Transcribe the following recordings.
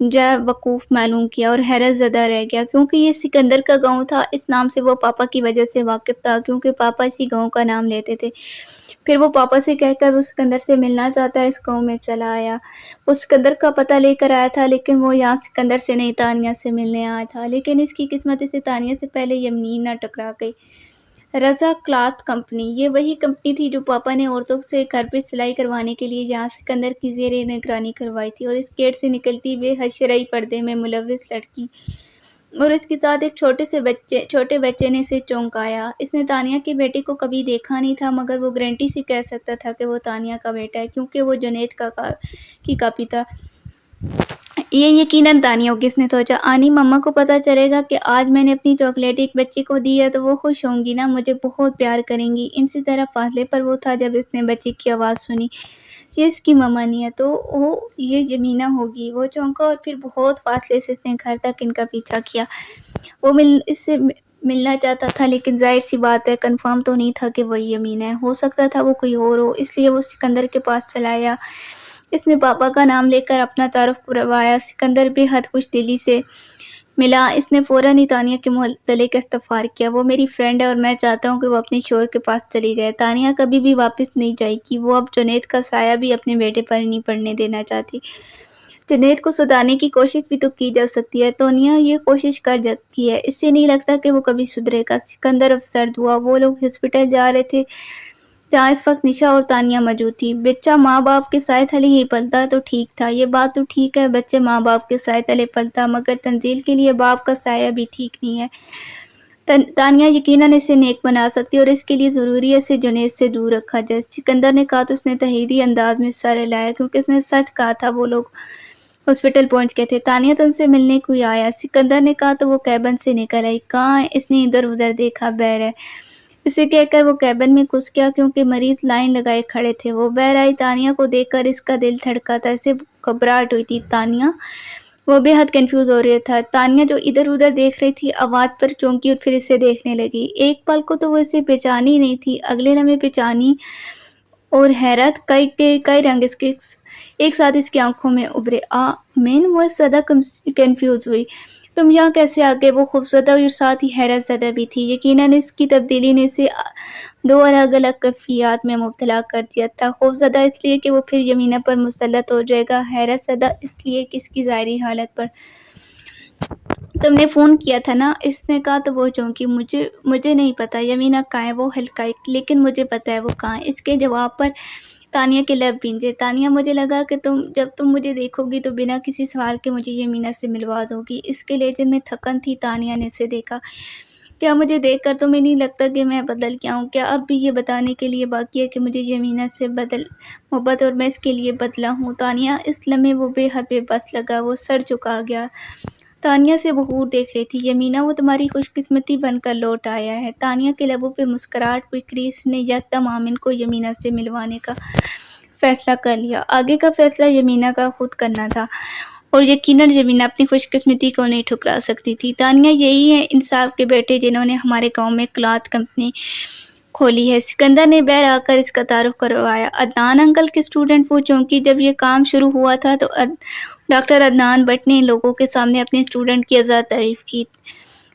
وقوف معلوم کیا اور حیرت زدہ رہ گیا، کیونکہ یہ سکندر کا گاؤں تھا۔ اس نام سے وہ پاپا کی وجہ سے واقف تھا، کیونکہ پاپا اسی گاؤں کا نام لیتے تھے۔ پھر وہ پاپا سے کہہ کر وہ سکندر سے ملنا چاہتا ہے اس گاؤں میں چلا آیا۔ وہ سکندر کا پتہ لے کر آیا تھا، لیکن وہ یہاں سکندر سے نہیں تانیہ سے ملنے آیا تھا۔ لیکن اس کی قسمت اسے تانیہ سے پہلے یمنی ٹکرا گئی۔ رضا کلاتھ کمپنی، یہ وہی کمپنی تھی جو پاپا نے عورتوں سے گھر پہ سلائی کروانے کے لیے یہاں سکندر کی زیر نگرانی کروائی تھی، اور اس گیٹ سے نکلتی بے حد شرعی پردے میں ملوث لڑکی اور اس کے ساتھ ایک چھوٹے بچے نے اسے چونکایا۔ اس نے تانیہ کے بیٹے کو کبھی دیکھا نہیں تھا، مگر وہ گارنٹی سے کہہ سکتا تھا کہ وہ تانیہ کا بیٹا ہے، کیونکہ وہ جنید کی کاپی تھا۔ یہ یقیناً تانیہ ہوگی، اس نے سوچا۔ آنی مما کو پتہ چلے گا کہ آج میں نے اپنی چاکلیٹ ایک بچے کو دی ہے تو وہ خوش ہوں گی نا، مجھے بہت پیار کریں گی۔ ان سے ذرا فاصلے پر وہ تھا جب اس نے بچے کی آواز سنی۔ یہ اس کی مما نہیں ہے تو یہ یمینہ ہوگی۔ وہ چونکا اور پھر بہت فاصلے سے اس نے گھر تک ان کا پیچھا کیا۔ وہ اس سے ملنا چاہتا تھا، لیکن ظاہر سی بات ہے کنفرم تو نہیں تھا کہ وہی یمینہ ہے، ہو سکتا تھا وہ کوئی اور ہو، اس لیے وہ سکندر کے پاس چلا آیا۔ اس نے پاپا کا نام لے کر اپنا تعارف کروایا۔ سکندر بے حد خوش دلی سے ملا۔ اس نے فوراً ہی تانیہ کے متعلق استفسار کیا۔ وہ میری فرینڈ ہے اور میں چاہتا ہوں کہ وہ اپنے شوہر کے پاس چلی جائے۔ تانیہ کبھی بھی واپس نہیں جائے گی۔ وہ اب جنید کا سایہ بھی اپنے بیٹے پر نہیں پڑنے دینا چاہتی۔ جنید کو سدھارنے کی کوشش بھی تو کی جا سکتی ہے۔ تانیہ یہ کوشش کر چکی ہے، اس سے نہیں لگتا کہ وہ کبھی سدھرے گا۔ سکندر افسرد ہوا۔ وہ لوگ ہسپتال جا رہے تھے جہاں اس وقت نشا اور تانیہ موجود تھی۔ بچہ ماں باپ کے سائے تلے ہی پلتا تو ٹھیک تھا۔ یہ بات تو ٹھیک ہے، بچے ماں باپ کے سائے تلے پلتا، مگر تنزیل کے لیے باپ کا سایہ بھی ٹھیک نہیں ہے۔ تانیہ یقیناً اسے نیک بنا سکتی ہے اور اس کے لیے ضروری ہے اسے جنید سے دور رکھا جائے۔ سکندر نے کہا تو اس نے تحریری انداز میں سر ہلایا، کیونکہ اس نے سچ کہا تھا۔ وہ لوگ ہسپتال پہنچ گئے تھے۔ تانیہ تم سے ملنے کوئی آیا؟ سکندر نے کہا تو وہ کیبن سے نکل آئی۔ کہاں ہے؟ اس نے ادھر ادھر دیکھا۔ بہر ہے، اسے کہہ کر وہ کیبن میں گھس گیا، کیونکہ مریض لائن لگائے کھڑے تھے۔ وہ بہر آئی۔ تانیہ کو دیکھ کر اس کا دل دھڑکا تھا، اسے گھبراہٹ ہوئی تھی۔ تانیہ، وہ بے حد کنفیوز ہو رہا تھا۔ تانیہ جو ادھر ادھر دیکھ رہی تھی، آواز پر چونکی اور پھر اسے دیکھنے لگی۔ ایک پل کو تو وہ اسے پہچانی نہیں تھی، اگلے لمحے پہچانی اور حیرت، کئی رنگ اس کے ایک ساتھ اس کی آنکھوں میں ابھرے۔ آمین! وہ زیادہ کنفیوز ہوئی۔ تم یہاں کیسے آ گئے؟ وہ خوفزدہ ہوئی اور ساتھ ہی حیرت زدہ بھی تھی۔ یقیناً اس کی تبدیلی نے اسے دو الگ الگ کیفیات میں مبتلا کر دیا تھا۔ خوفزدہ اس لیے کہ وہ پھر یمینہ پر مسلط ہو جائے گا، حیرت زدہ اس لیے کہ اس کی ظاہری حالت پر۔ تم نے فون کیا تھا نا؟ اس نے کہا تو وہ چونکی۔ مجھے نہیں پتا یمینہ کہاں ہے، وہ ہلکائی، لیکن مجھے پتا ہے وہ کہاں ہے۔ اس کے جواب پر تانیہ کے لب بھینجے۔ تانیہ، مجھے لگا کہ جب تم مجھے دیکھو گی تو بنا کسی سوال کے مجھے یمینہ سے ملوا دو گی۔ اس کے لہجے میں تھکن تھی۔ تانیہ نے اسے دیکھا۔ کیا مجھے دیکھ کر تمہیں نہیں لگتا کہ میں بدل گیا ہوں؟ کیا اب بھی یہ بتانے کے لیے باقی ہے کہ مجھے یمینہ سے محبت اور میں اس کے لیے بدلا ہوں؟ تانیہ، اس لمحے وہ بے حد بے بس لگا، وہ سر جھکا گیا۔ تانیہ سے بغور دیکھ رہی تھی۔ یمینہ، وہ تمہاری خوش قسمتی بن کر لوٹ آیا ہے۔ تانیہ کے لبوں پہ مسکراہٹ بکھری۔ اس نے یکدم آمن کو یمینہ سے ملوانے کا فیصلہ کر لیا۔ آگے کا فیصلہ یمینہ کا خود کرنا تھا، اور یقیناً یمینہ اپنی خوش قسمتی کو نہیں ٹھکرا سکتی تھی۔ تانیہ، یہی ہے انصاف کے بیٹے جنہوں نے ہمارے گاؤں میں کلاتھ کمپنی کھولی ہے۔ سکندر نے بہر آ کر اس کا تعارف کروایا۔ عدنان انکل کے اسٹوڈنٹ وہ چونکہ جب یہ کام شروع ہوا تھا تو ڈاکٹر عدنان بٹ نے ان لوگوں کے سامنے اپنے اسٹوڈنٹ کی آزاد تعریف کی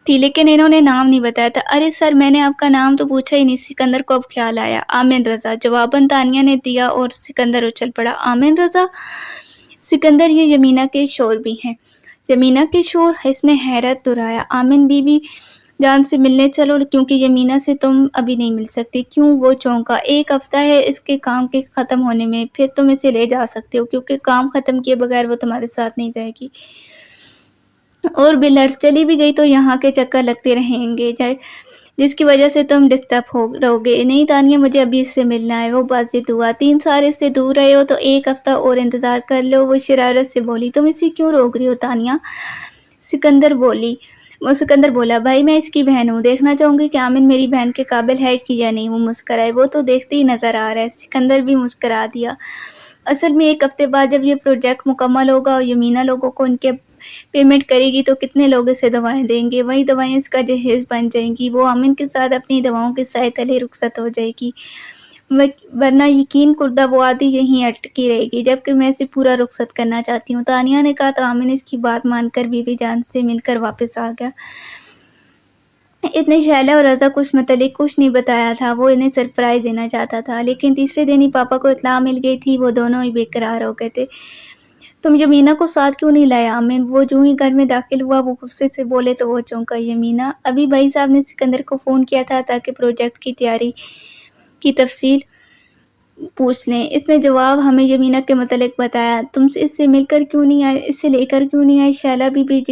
تھی، لیکن انہوں نے نام نہیں بتایا تھا۔ ارے سر، میں نے آپ کا نام تو پوچھا ہی نہیں۔ سکندر کو اب خیال آیا۔ آمن رضا، جواباً تانیہ نے دیا اور سکندر اچھل پڑا۔ آمن رضا؟ سکندر، یہ یمینہ کے شوہر بھی ہیں۔ یمینہ کے شوہر؟ اس نے حیرت دہرایا۔ آمن، بیوی جان سے ملنے چلو، کیونکہ یمینہ سے تم ابھی نہیں مل سکتی۔ کیوں؟ وہ چونکا۔ ایک ہفتہ ہے اس کے کام کے ختم ہونے میں، پھر تم اسے لے جا سکتے ہو، کیونکہ کام ختم کیے بغیر وہ تمہارے ساتھ نہیں جائے گی، اور بلڈز چلی بھی گئی تو یہاں کے چکر لگتے رہیں گے جس کی وجہ سے تم ڈسٹرب رہو گے۔ نہیں تانیہ، مجھے ابھی اس سے ملنا ہے۔ وہ بازد ہوا۔ 3 سال اس سے دور رہے ہو تو 1 ہفتہ اور انتظار کر لو۔ وہ شرارت سے بولی۔ تم اسے کیوں روک رہی ہو تانیہ؟ سکندر بولا، بھائی میں اس کی بہن ہوں، دیکھنا چاہوں گی کہ آمن میری بہن کے قابل ہے کہ یا نہیں۔ وہ مسکرائے۔ وہ تو دیکھتے ہی نظر آ رہا ہے۔ سکندر بھی مسکرا دیا۔ اصل میں 1 ہفتے بعد جب یہ پروجیکٹ مکمل ہوگا اور یمینہ لوگوں کو ان کے پیمنٹ کرے گی تو کتنے لوگ اسے دوائیں دیں گے، وہی دوائیں اس کا جہیز بن جائیں گی۔ وہ آمن کے ساتھ اپنی دواؤں کے سائے تلے رخصت ہو جائے گی۔ ورنہ یقین کردہ وہ آدھی یہیں اٹکی رہے گی، جبکہ میں اسے پورا رخصت کرنا چاہتی ہوں۔ تانیہ نے کہا تو آمن اس کی بات مان کر بیوی جان سے مل کر واپس آ گیا۔ اتنے شائلہ اور رضا کو اس متعلق کچھ نہیں بتایا تھا، وہ انہیں سرپرائز دینا چاہتا تھا، لیکن تیسرے دن ہی پاپا کو اطلاع مل گئی تھی، وہ دونوں ہی بے قرار ہو گئے تھے۔ تم یمینا کو ساتھ کیوں نہیں لائے آمن؟ وہ جو ہی گھر میں داخل ہوا وہ غصے سے بولے تو وہ چونکا۔ یمینا، ابھی بھائی صاحب نے سکندر کو فون کیا تھا تاکہ پروجیکٹ کی تیاری کی تفصیل پوچھ لیں۔ اس نے جواب ہمیں یمینا کے متعلق بتایا۔ تم اس سے مل کر کیوں نہیں آئے، اس سے لے کر کیوں نہیں آئے؟ شائلہ بھی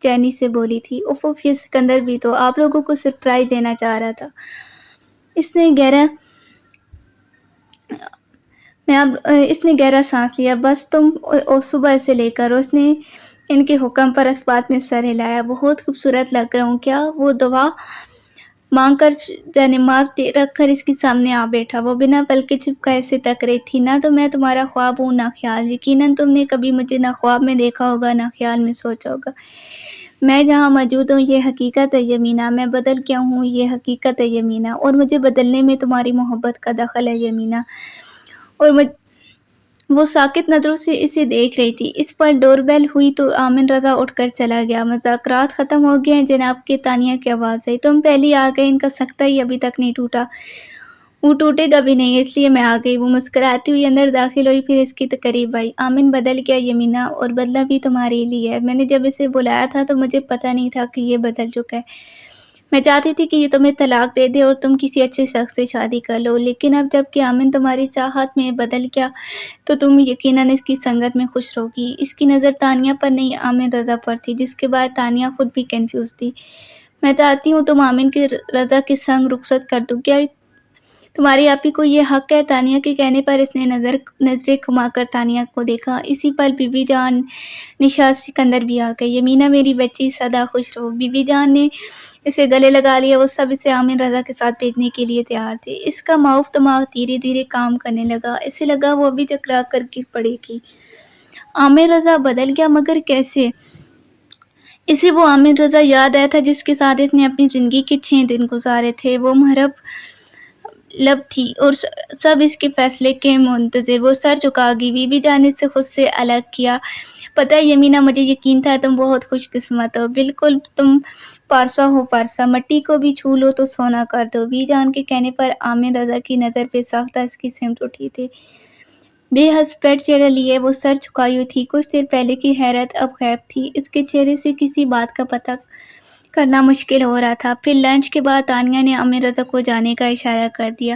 چینی سے بولی تھی۔ اف اف، یہ سکندر بھی تو آپ لوگوں کو سرپرائز دینا چاہ رہا تھا۔ اس نے گہرا سانس لیا۔ بس تم صبح سے لے کر اس نے ان کے حکم پر اس بات میں سر ہلایا۔ بہت خوبصورت لگ رہا ہوں کیا؟ وہ دعا مانگ کر جانماز رکھ کر اس کے سامنے آ بیٹھا۔ وہ بنا پلکے جھپکائے اسے تک رہی تھی۔ نہ تو میں تمہارا خواب ہوں نہ خیال، یقیناً تم نے کبھی مجھے نہ خواب میں دیکھا ہوگا نہ خیال میں سوچا ہوگا۔ میں جہاں موجود ہوں یہ حقیقت ہے یمینا، میں بدل گیا ہوں یہ حقیقت ہے یمینا، اور مجھے بدلنے میں تمہاری محبت کا دخل ہے یمینا۔ اور وہ ساکت نظروں سے اسے دیکھ رہی تھی۔ اس پر ڈور بیل ہوئی تو آمن رضا اٹھ کر چلا گیا۔ مذاکرات ختم ہو گئے ہیں جناب کے تانیہ کی آواز آئی۔ تم پہلے آ گئے، ان کا سکتہ ہی ابھی تک نہیں ٹوٹا۔ وہ ٹوٹے گا بھی نہیں، اس لیے میں آ گئی۔ وہ مسکراتی ہوئی اندر داخل ہوئی، پھر اس کے قریب آئی۔ آمن بدل گیا یمینا، اور بدلہ بھی تمہارے لیے ہے۔ میں نے جب اسے بلایا تھا تو مجھے پتہ نہیں تھا کہ یہ بدل چکا ہے۔ میں چاہتی تھی کہ یہ تمہیں طلاق دے دے اور تم کسی اچھے شخص سے شادی کر لو، لیکن اب جب کہ آمن تمہاری چاہت میں بدل گیا تو تم یقیناً اس کی سنگت میں خوش رہوگی۔ اس کی نظر تانیہ پر نہیں آمن رضا پر تھی، جس کے بعد تانیہ خود بھی کنفیوز تھی۔ میں چاہتی ہوں تم آمن کے رضا کے سنگ رخصت کر دو، کیا تمہاری آپی کو یہ حق ہے؟ تانیہ کے کہنے پر اس نے نظریں گھما کر تانیہ کو دیکھا۔ اسی پل بیوی جان نشاد سکندر بھی آ گئے۔ یمینا میری بچی، سدا خوش رہو۔ بیوی جان نے اسے گلے لگا لیا۔ وہ سب اسے آمن رضا کے ساتھ بھیجنے کے لیے تیار تھے۔ اس کا معاف دماغ دھیرے دھیرے کام کرنے لگا۔ اسے لگا وہ ابھی چکرا کر گر پڑے گی۔ آمن رضا بدل گیا، مگر کیسے؟ اسے وہ آمن رضا یاد آیا تھا جس کے ساتھ اس نے اپنی زندگی کے 6 دن گزارے تھے۔ وہ محرب لب تھی اور سب اس کے فیصلے کے منتظر۔ وہ سر جھکا گئی۔ بیوی جان نے اسے خود سے الگ کیا۔ پتہ ہے یمینا، مجھے یقین تھا تم بہت خوش قسمت ہو۔ بالکل، تم پارسا ہو پارسا، مٹی کو بھی چھو لو تو سونا کر دو۔ بیوی جان کے کہنے پر آمن رضا کی نظر بے ساختہ اس کی سمت اٹھی تھی۔ بے حسب چہرہ لیے وہ سر جھکائی ہوئی تھی۔ کچھ دیر پہلے کی حیرت اب غائب تھی۔ اس کے چہرے سے کسی بات کا پتہ کرنا مشکل ہو رہا تھا۔ پھر لنچ کے بعد تانیہ نے آمن رضا کو جانے کا اشارہ کر دیا۔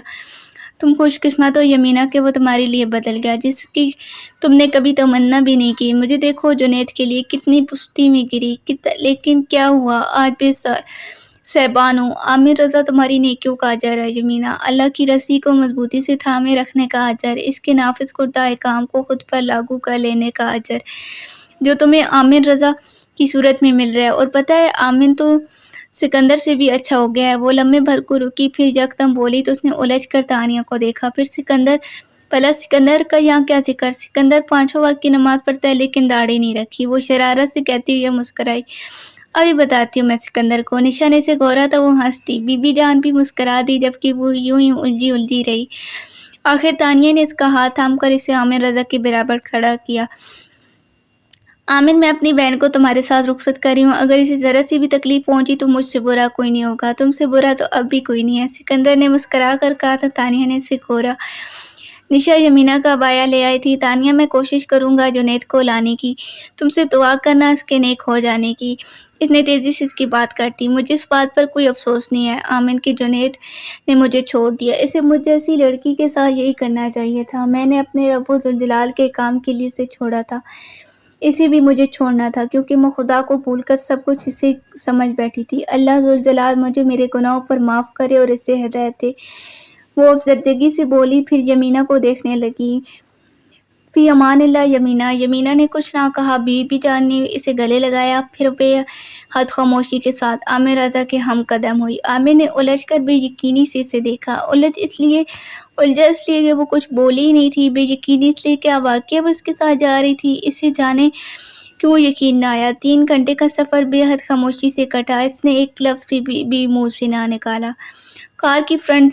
تم خوش قسمت ہو یمینا کہ وہ تمہارے لیے بدل گیا، جس کی تم نے کبھی تمنا بھی نہیں کی۔ مجھے دیکھو، جنید کے لیے کتنی پستی میں گری، لیکن کیا ہوا، آج بے صاحبان ہوں۔ آمن رضا تمہاری نیکیوں کا اجر ہے یمینا، اللہ کی رسی کو مضبوطی سے تھامے رکھنے کا اجر، اس کے نافذ کردہ احکام کو خود پر لاگو کر لینے کا اجر، جو تمہیں آمن رضا کی صورت میں مل رہا ہے۔ اور پتہ ہے، آمن تو سکندر سے بھی اچھا ہو گیا ہے۔ وہ لمحے بھر کو رکی، پھر یکدم بولی تو اس نے الجھ کر تانیہ کو دیکھا، پھر سکندر۔ بھلا سکندر کا یہاں کیا ذکر؟ سکندر 5 وقت کی نماز پڑھتا ہے لیکن داڑھی نہیں رکھی، وہ شرارت سے کہتی ہوئی مسکرائی۔ ابھی بتاتی ہوں میں سکندر کو۔ نشا نے اسے غورا تو وہ ہنسی۔ بیوی جان بھی مسکرا دی، جبکہ وہ یوں ہی الجھی رہی۔ آخر تانیہ نے اس کا ہاتھ تھام کر اسے آمن رضا کے برابر کھڑا کیا۔ آمن، میں اپنی بہن کو تمہارے ساتھ رخصت کر رہی ہوں۔ اگر اسے ذرا سی بھی تکلیف پہنچی تو مجھ سے برا کوئی نہیں ہوگا، تم سے برا تو اب بھی کوئی نہیں ہے، سکندر نے مسکرا کر کہا تھا۔ تانیہ نے اسے گھورا۔ نشا یمینا کا عبایا لے آئی تھی۔ تانیہ، میں کوشش کروں گا جنید کو لانے کی، تم سے دعا کرنا اس کے نیک ہو جانے کی۔ اس نے تیزی سے اس کی بات کاٹی۔ مجھے اس بات پر کوئی افسوس نہیں ہے آمن کہ جنید نے مجھے چھوڑ دیا، اسے مجھ جیسی لڑکی کے ساتھ یہی کرنا چاہیے تھا۔ میں نے اپنے رب ذوالجلال کے کام کے لیے اسے چھوڑا تھا، اسے بھی مجھے چھوڑنا تھا، کیونکہ میں خدا کو بھول کر سب کچھ اسے سمجھ بیٹھی تھی۔ اللہ ذوالجلال مجھے میرے گناہوں پر معاف کرے اور اسے ہدایت دے۔ وہ افسردگی سے بولی، پھر یمینا کو دیکھنے لگی۔ فی امان اللہ یمینا۔ یمینا نے کچھ نہ کہا۔ بیوی جان نے اسے گلے لگایا، پھر بے حد خاموشی کے ساتھ آمن رضا کے ہم قدم ہوئی۔ آمن نے الجھ کر بے یقینی سے اسے دیکھا۔ الجھا اس لیے کہ وہ کچھ بولی ہی نہیں تھی، بے یقینی اس لیے کہ واقعی وہ اس کے ساتھ جا رہی تھی۔ اسے جانے کیوں یقین نہ آیا۔ 3 گھنٹے کا سفر بے حد خاموشی سے کٹا۔ اس نے ایک لفظ بھی منہ سے نہ نکالا۔ کار کی فرنٹ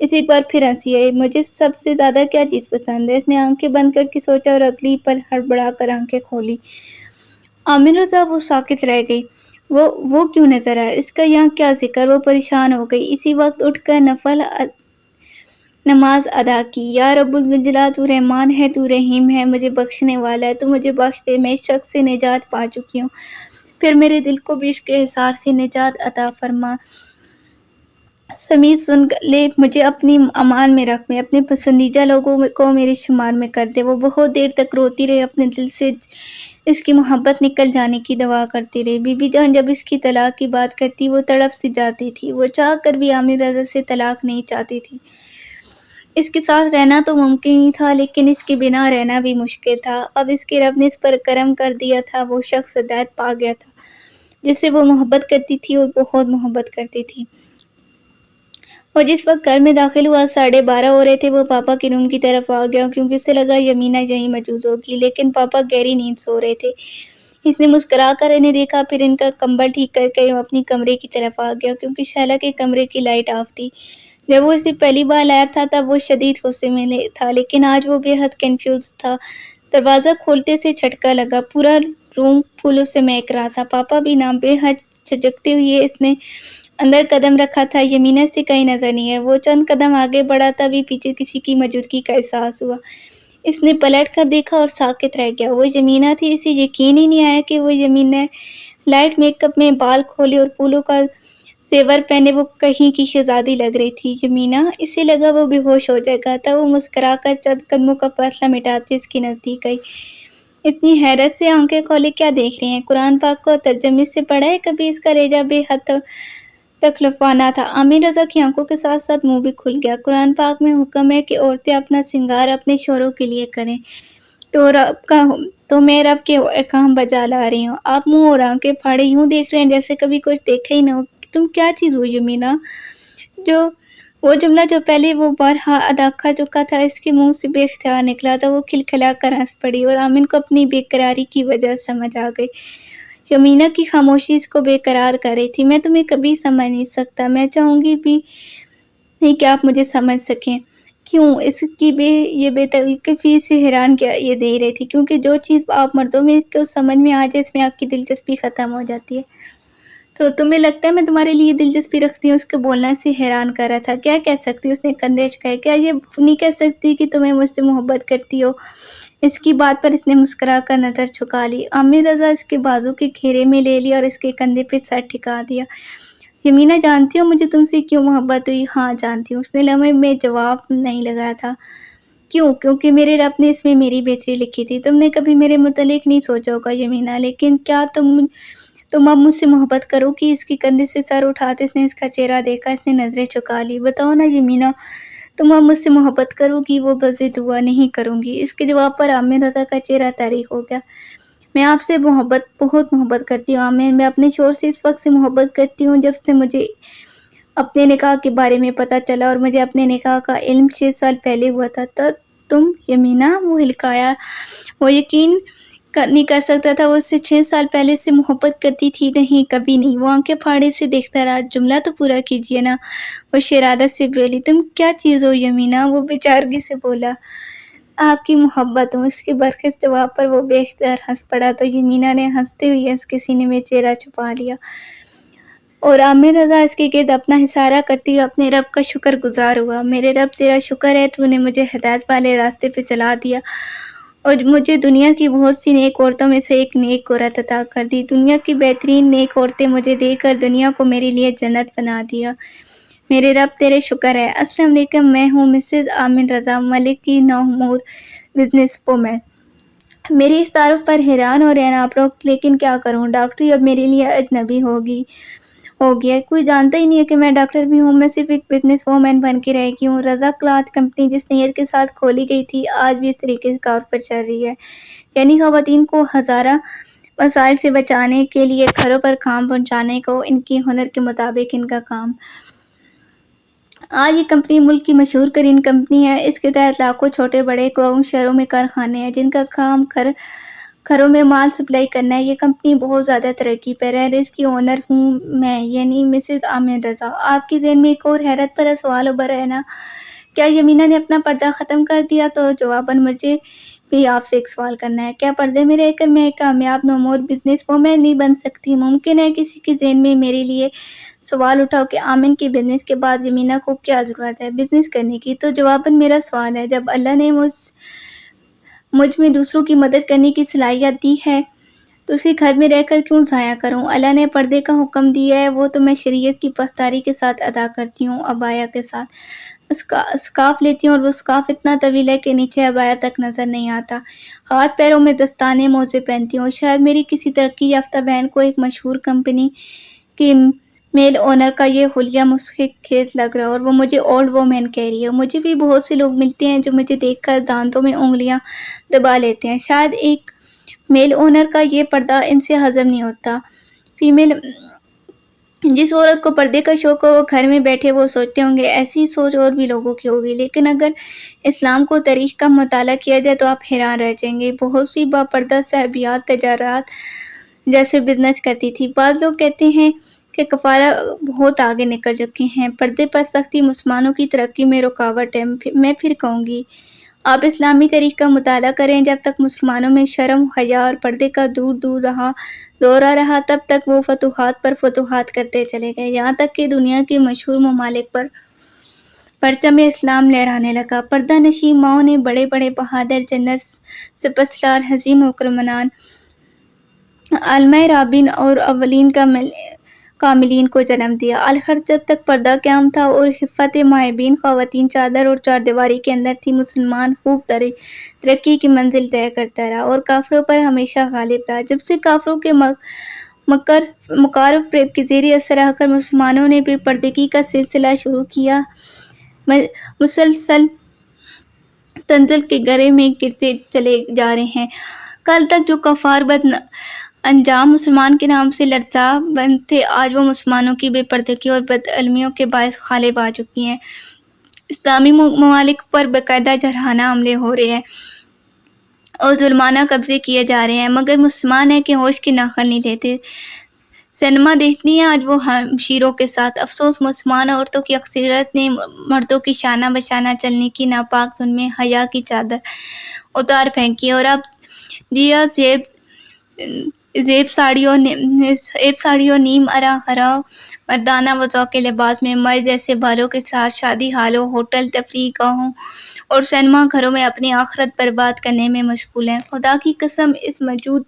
اسی بار پھر ہنسی آئی۔ مجھے سب سے زیادہ کیا چیز پسند ہے؟ اس نے آنکھیں بند کر کے سوچا اور اگلی پل ہڑبڑا کر آنکھیں کھولی۔ عامر رضا وہ ساکت رہ گئی۔ وہ کیوں نظر آیا؟ اس کا یہاں کیا ذکر؟ وہ پریشان ہو گئی۔ اسی وقت اٹھ کر نفل نماز ادا کی۔ یا رب الجلال، تو رحمان ہے، تو رحیم ہے، مجھے بخشنے والا ہے، تو مجھے بخش دے، میں اس شخص سے نجات پا چکی ہوں، پھر میرے دل کو بھی اس کے حصار سے نجات عطا فرما، سمیع سن لے، مجھے اپنی امان میں رکھ، میں اپنے پسندیدہ لوگوں کو میرے شمار میں کر دے۔ وہ بہت دیر تک روتی رہی، اپنے دل سے اس کی محبت نکل جانے کی دعا کرتی رہی۔ بی بی جان جب اس کی طلاق کی بات کرتی وہ تڑپ سی جاتی تھی۔ وہ چاہ کر بھی عامر رضا سے طلاق نہیں چاہتی تھی۔ اس کے ساتھ رہنا تو ممکن ہی تھا، لیکن اس کے بنا رہنا بھی مشکل تھا۔ اب اس کے رب نے اس پر کرم کر دیا تھا، وہ شخص ہدایت پا گیا تھا جس سے وہ محبت کرتی تھی اور بہت محبت کرتی تھی۔ وہ جس وقت گھر میں داخل ہوا 12:30 ہو رہے تھے، وہ پاپا کے روم کی طرف آ گیا کیونکہ اسے لگا یمینہ یہیں موجود ہوگی، لیکن پاپا گہری نیند سو رہے تھے۔ اس نے مسکرا کر انہیں دیکھا، پھر ان کا کمبل ٹھیک کر کے وہ اپنی کمرے کی طرف آ گیا کیونکہ شہلا کے کمرے کی لائٹ آف تھی۔ جب وہ اسے پہلی بار لایا تھا تب وہ شدید غصے میں تھا، لیکن آج وہ بے حد کنفیوز تھا۔ دروازہ کھولتے سے جھٹکا لگا، پورا روم پھولوں سے مہک رہا تھا۔ پاپا بھی نہ، بے حد جھجکتے ہوئے اس نے اندر قدم رکھا تھا۔ یمینہ سے کہیں نظر نہیں ہے۔ وہ چند قدم آگے بڑھا تبھی پیچھے کسی کی موجودگی کا احساس ہوا۔ اس نے پلٹ کر دیکھا اور ساکت رہ گیا۔ وہ یمینہ تھی۔ اسے یقین ہی نہیں آیا کہ وہ یمینہ لائٹ میک اپ میں، بال کھولے اور پھولوں کا زیور پہنے وہ کہیں کی شہزادی لگ رہی تھی۔ یمینہ، اسے لگا وہ بے ہوش ہو جائے گا، تب وہ مسکرا کر چند قدموں کا فاصلہ مٹاتے اس کے نزدیک آئی۔ اتنی حیرت سے آنکھیں کھولے کیا دیکھ رہی ہیں؟ قرآن پاک کو ترجمے سے پڑھا ہے کبھی؟ اس کا لہجہ بے حد تکلفانہ تھا۔ عامر رضا کی آنکھوں کے ساتھ ساتھ منہ بھی کھل گیا۔ قرآن پاک میں حکم ہے کہ عورتیں اپنا سنگار اپنے شوہروں کے لیے کریں، تو میں رب کے احکام بجا لا رہی ہوں۔ آپ منہ اور آنکھیں پھاڑے یوں دیکھ رہے ہیں جیسے کبھی کچھ دیکھا ہی نہ ہو۔ تم کیا چیز ہو یمینہ؟ وہ جملہ جو پہلے وہ بارہا ادا کر چکا تھا اس کے منہ سے بے اختیار نکلا تھا۔ وہ کھلکھلا کر ہنس پڑی اور عامر کو اپنی بے قراری کی وجہ سمجھ آ گئی۔ یمینہ کی خاموشی اس کو بے قرار کر رہی تھی۔ میں تمہیں کبھی سمجھ نہیں سکتا، میں چاہوں گی بھی نہیں کہ آپ مجھے سمجھ سکیں۔ کیوں؟ اس کی یہ بے تکلفی سے حیران کیا یہ دے رہی تھی، کیونکہ جو چیز آپ مردوں میں کو سمجھ میں آ جائے اس میں آپ کی دلچسپی ختم ہو جاتی ہے۔ تو تمہیں لگتا ہے میں تمہارے لیے دلچسپی رکھتی ہوں؟ اس کے بولنے سے حیران کر رہا تھا۔ کیا کہہ سکتی؟ اس نے کندھے جھکائے۔ کیا یہ نہیں کہہ سکتی کہ تمہیں مجھ سے محبت کرتی ہو؟ اس کی بات پر اس نے مسکرا کر نظر جھکا لی۔ عامر رضا اس کے بازو کے گھیرے میں لے لیا اور اس کے کندھے پہ سر ٹھکا دیا۔ یمینہ، جانتی ہو مجھے تم سے کیوں محبت ہوئی؟ ہاں جانتی ہوں، اس نے لمحے میں جواب نہیں لگایا تھا۔ کیوں؟ کیونکہ میرے رب نے اس میں میری بہتری لکھی تھی۔ تم نے کبھی میرے متعلق نہیں سوچا ہوگا یمینہ، لیکن کیا تم اب مجھ سے محبت کرو گی؟ اس کی کندھے سے سر اٹھاتے اس نے اس کا چہرہ دیکھا۔ اس نے نظریں جھکا لی۔ بتاؤ نا یمینہ، تم اب مجھ سے محبت کرو گی؟ وہ بضد ہوا، نہیں کروں گی۔ اس کے جواب پر عامر رضا کا چہرہ طری ہو گیا۔ میں آپ سے بہت محبت کرتی ہوں عامر، میں اپنے شوہر سے اس وقت سے محبت کرتی ہوں جب سے مجھے اپنے نکاح کے بارے میں پتہ چلا، اور مجھے اپنے نکاح کا علم 6 سال پہلے ہوا تھا۔ تم یمینہ؟ وہ ہلکایا۔ وہ یقین نہیں کر سکتا تھا وہ اس سے 6 سال پہلے سے محبت کرتی تھی۔ نہیں، کبھی نہیں۔ وہ آنکھیں پھاڑے سے دیکھتا رہا۔ جملہ تو پورا کیجیے نا، وہ شرارت سے بولی۔ تم کیا چیز ہو یمینہ؟ وہ بے چارگی سے بولا۔ آپ کی محبت ہوں۔ اس کے برعکس جواب پر وہ بے اختیار ہنس پڑا تو یمینہ نے ہنستے ہوئے اس کے سینے میں چہرہ چھپا لیا اور عامر رضا اس کے گرد اپنا اشارہ کرتے ہوئے اپنے رب کا شکر گزار ہوا۔ میرے رب، تیرا شکر ہے، تو نے مجھے ہدایت والے راستے پہ چلا دیا اور مجھے دنیا کی بہت سی نیک عورتوں میں سے ایک نیک عورت عطا کر دی۔ دنیا کی بہترین نیک عورتیں مجھے دے کر دنیا کو میرے لیے جنت بنا دیا۔ میرے رب، تیرے شکر ہے۔ السلام علیکم، میں ہوں مسز عامر رضا، ملک کی نومور بزنس وومن۔ میری اس تعارف پر حیران ہو رہے ہیں آپ لوگ، لیکن کیا کروں، ڈاکٹری اب میرے لیے اجنبی ہو گیا ہے۔ کوئی جانتا ہی نہیں ہے کہ میں ڈاکٹر بھی ہوں، میں صرف ایک بزنس وومن بن کے رہ گئی ہوں۔ رضا کلاتھ کمپنی جس نیت کے ساتھ کھولی گئی تھی آج بھی اس طریقے سے کار پر چل رہی ہے، یعنی خواتین کو ہزارہ مسائل سے بچانے کے لیے گھروں پر کام پہنچانے کو ان کی ہنر کے مطابق ان کا کام۔ آج یہ کمپنی ملک کی مشہور ترین کمپنی ہے۔ اس کے تحت لاکھوں چھوٹے بڑے گاؤں شہروں میں کارخانے ہیں جن کا کام گھروں میں مال سپلائی کرنا ہے۔ یہ کمپنی بہت زیادہ ترقی پر ہے۔ اس کی اونر ہوں میں، یعنی مسز عامر رضا۔ آپ کے ذہن میں ایک اور حیرت بھرا سوال ابھر ہے نا، کیا یمینہ نے اپنا پردہ ختم کر دیا؟ تو جواباً مجھے بھی آپ سے ایک سوال کرنا ہے، کیا پردے میں رہ کر میں ایک کامیاب نومور بزنس وومن نہیں بن سکتی؟ ممکن ہے کسی کے ذہن میں میرے لیے سوال اٹھاؤ کہ آمن کے بزنس کے بعد یمینہ کو کیا ضرورت ہے بزنس کرنے کی؟ تو جواباً میرا سوال ہے، جب اللہ نے مجھ میں دوسروں کی مدد کرنے کی صلاحیت دی ہے تو اسے گھر میں رہ کر کیوں ضائع کروں؟ اللہ نے پردے کا حکم دیا ہے، وہ تو میں شریعت کی پاسداری کے ساتھ ادا کرتی ہوں، عبایا کے ساتھ اسکارف لیتی ہوں، اور وہ اسکارف اتنا طویل ہے کہ نیچے عبایا تک نظر نہیں آتا۔ ہاتھ پیروں میں دستانے موزے پہنتی ہوں۔ شاید میری کسی ترقی یافتہ بہن کو ایک مشہور کمپنی کے میل اونر کا یہ حلیہ مضحک خیز لگ رہا ہے اور وہ مجھے اولڈ وومن کہہ رہی ہے۔ مجھے بھی بہت سے لوگ ملتے ہیں جو مجھے دیکھ کر دانتوں میں انگلیاں دبا لیتے ہیں۔ شاید ایک میل اونر کا یہ پردہ ان سے ہضم نہیں ہوتا۔ فیمیل جس عورت کو پردے کا شوق ہو وہ گھر میں بیٹھے وہ سوچتے ہوں گے ایسی ہی سوچ اور بھی لوگوں کی ہوگی، لیکن اگر اسلام کو تاریخ کا مطالعہ کیا جائے تو آپ حیران رہ جائیں گے۔ بہت سی باپردہ صحابیات تجارت جیسے بزنس کرتی تھی۔ بعض لوگ کہتے ہیں کہ کفارہ بہت آگے نکل چکے ہیں، پردے پر سختی مسلمانوں کی ترقی میں رکاوٹ ہے۔ میں پھر کہوں گی آپ اسلامی تاریخ کا مطالعہ کریں، جب تک مسلمانوں میں شرم، حیا اور پردے کا دورہ رہا تب تک وہ فتوحات پر فتوحات کرتے چلے گئے، یہاں تک کہ دنیا کے مشہور ممالک پر پرچم اسلام لہرانے لگا۔ پردہ نشین ماؤں نے بڑے بڑے بہادر، جنرل، سپرسٹار، عظیم حکمران، علماء رابین اور اولین کاملین کو جنم دیا۔ آخر جب تک پردہ قائم تھا اور عفت محبین خواتین چادر اور چار دیواری کے اندر تھی، مسلمان خوب ترقی کی منزل طے کرتا رہا اور کافروں پر ہمیشہ غالب رہا۔ جب سے کافروں کے مکر و فریب کے زیر اثر آ کر مسلمانوں نے بے پردگی کا سلسلہ شروع کیا، مسلسل تنزل کے گڑھے میں گرتے چلے جا رہے ہیں۔ کل تک جو کفار بد انجام مسلمان کے نام سے لرزاں بند تھے، آج وہ مسلمانوں کی بے پردگی اور بد علمیوں کے باعث غالب آ چکی ہیں۔ اسلامی ممالک پر باقاعدہ جارحانہ حملے ہو رہے ہیں اور ظالمانہ قبضے کیے جا رہے ہیں، مگر مسلمان ہیں کہ ہوش کی ناخن نہیں لیتے۔ سینما دیکھتی ہیں آج وہ ہمشیروں کے ساتھ۔ افسوس، مسلمان عورتوں کی اکثریت نے مردوں کی شانہ بشانہ چلنے کی ناپاک دھن میں حیا کی چادر اتار پھینکی اور اب دیا زیب ساڑیوں نیم آرا خراب مردانہ و ذوق لباس میں مرد جیسے بالوں کے ساتھ شادی ہالوں، ہوٹل، تفریح گاہوں اور سینما گھروں میں اپنی آخرت برباد کرنے میں مشغول ہیں۔ خدا کی قسم، اس موجود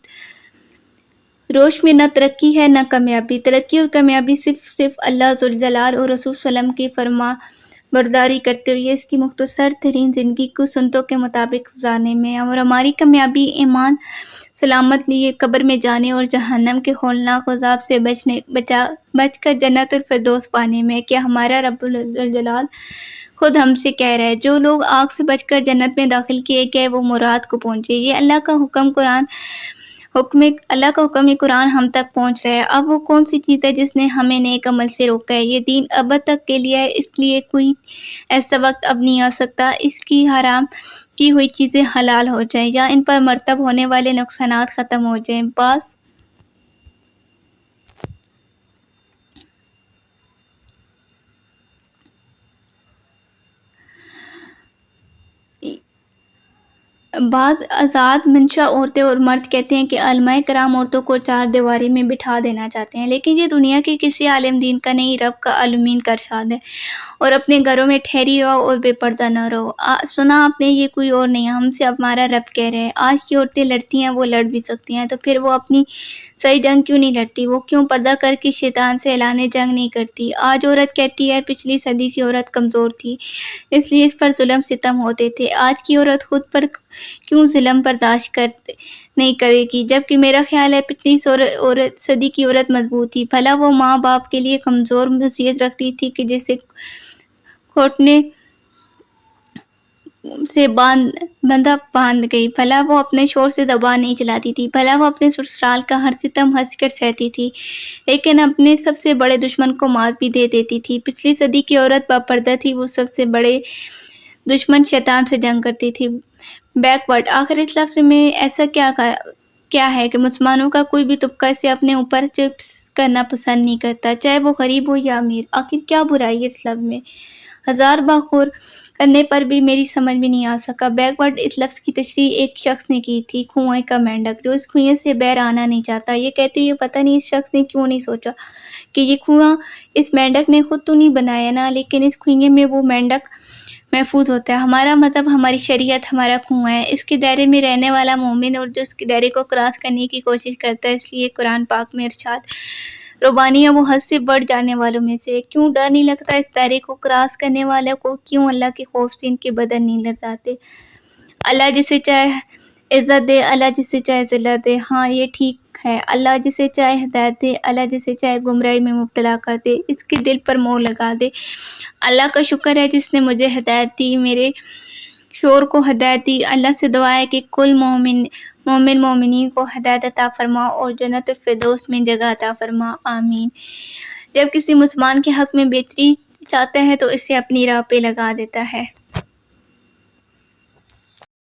روش میں نہ ترقی ہے نہ کامیابی۔ ترقی اور کامیابی صرف اللہ ذوالجلال اور رسول صلی اللہ علیہ وسلم کی فرما برداری کرتے ہوئے اس کی مختصر ترین زندگی کو سنتوں کے مطابق گزارنے میں ہے، اور ہماری کامیابی ایمان سلامت لیے قبر میں جانے اور جہنم کے ہولناک عذاب سے بچ کر جنت الفردوس پانے میں ہے کہ ہمارا رب الجلال خود ہم سے کہہ رہا ہے، جو لوگ آگ سے بچ کر جنت میں داخل کیے گئے وہ مراد کو پہنچے۔ یہ اللہ کا حکم قرآن ہم تک پہنچ رہا ہے۔ اب وہ کون سی چیز ہے جس نے ہمیں نیک عمل سے روکا ہے؟ یہ دین ابد تک کے لیے ہے، اس لیے کوئی ایسا وقت اب نہیں آ سکتا اس کی حرام کی ہوئی چیزیں حلال ہو جائیں یا ان پر مرتب ہونے والے نقصانات ختم ہو جائیں۔ بعض آزاد منشا عورتیں اور مرد کہتے ہیں کہ علماء کرام عورتوں کو چار دیواری میں بٹھا دینا چاہتے ہیں، لیکن یہ دنیا کے کسی عالم دین کا نہیں، رب کا عالمین کا ارشاد ہے، اور اپنے گھروں میں ٹھہری رہو اور بے پردہ نہ رہو۔ سنا آپ نے، یہ کوئی اور نہیں، ہم سے ہمارا رب کہہ رہے ہیں۔ آج کی عورتیں لڑتی ہیں، وہ لڑ بھی سکتی ہیں، تو پھر وہ اپنی صحیح جنگ کیوں نہیں لڑتی؟ وہ کیوں پردہ کر کے شیطان سے اعلان جنگ نہیں کرتی؟ آج عورت کہتی ہے پچھلی صدی کی عورت کمزور تھی اس لیے اس پر ظلم ستم ہوتے تھے، آج کی عورت خود پر کیوں ظلم برداشت نہیں کرے گی؟ جبکہ میرا خیال ہے پچھلی صدی کی عورت مضبوط تھی، بھلا وہ ماں باپ کے لیے کمزور حیثیت رکھتی تھی کہ جسے گھٹنے سے بندھا باندھ گئی، بھلا وہ اپنے شوہر سے زبان نہیں چلاتی تھی، بھلا وہ اپنے سسرال کا ہر ستم ہنس کر سہتی تھی، لیکن اپنے سب سے بڑے دشمن کو مات بھی دے دیتی تھی۔ پچھلی صدی کی عورت باپردہ تھی، وہ سب سے بڑے دشمن شیطان سے جنگ کرتی تھی۔ بیک ورڈ، آخر اس لفظ میں ایسا کیا کیا ہے کہ مسلمانوں کا کوئی بھی طبقہ اسے اپنے اوپر چپس کرنا پسند نہیں کرتا، چاہے وہ غریب ہو یا امیر۔ آخر کیا برائی ہے اس لفظ میں؟ ہزار بار غور کرنے پر بھی میری سمجھ میں نہیں آ سکا۔ بیک ورڈ اس لفظ کی تشریح ایک شخص نے کی تھی، کنویں کا مینڈک، جو اس کنویں سے باہر آنا نہیں چاہتا۔ یہ کہتے ہوئے پتہ نہیں اس شخص نے کیوں نہیں سوچا کہ یہ کنواں اس مینڈک نے خود تو نہیں بنایا نا، لیکن اس کنویں میں وہ مینڈک محفوظ ہوتا ہے۔ ہمارا مذہب، ہماری شریعت ہمارا کنواں ہے، اس کے دائرے میں رہنے والا مومن اور جو اس کے دائرے کو کراس کرنے کی کوشش کرتا ہے۔ اس لیے قرآن پاک میں ارشاد ربانیہ وہ حد سے بڑھ جانے والوں میں سے۔ کیوں ڈر نہیں لگتا اس دائرے کو کراس کرنے والوں کو؟ کیوں اللہ کے خوف سے ان کے بدن نہیں لرزاتے؟ اللہ جسے چاہے عزت دے، اللہ جسے چاہے ذلت دے۔ ہاں یہ ٹھیک ہے، اللہ جسے چاہے ہدایت دے، اللہ جسے چاہے گمراہی میں مبتلا کر دے، اس کے دل پر مہر لگا دے۔ اللہ کا شکر ہے جس نے مجھے ہدایت دی، میرے شور کو ہدایت دی۔ اللہ سے دعا ہے کہ کل مومنین کو ہدایت عطا فرما اور جنت الفردوس میں جگہ عطا فرما، آمین۔ جب کسی مسلمان کے حق میں بہتری چاہتا ہے تو اسے اپنی راہ پہ لگا دیتا ہے۔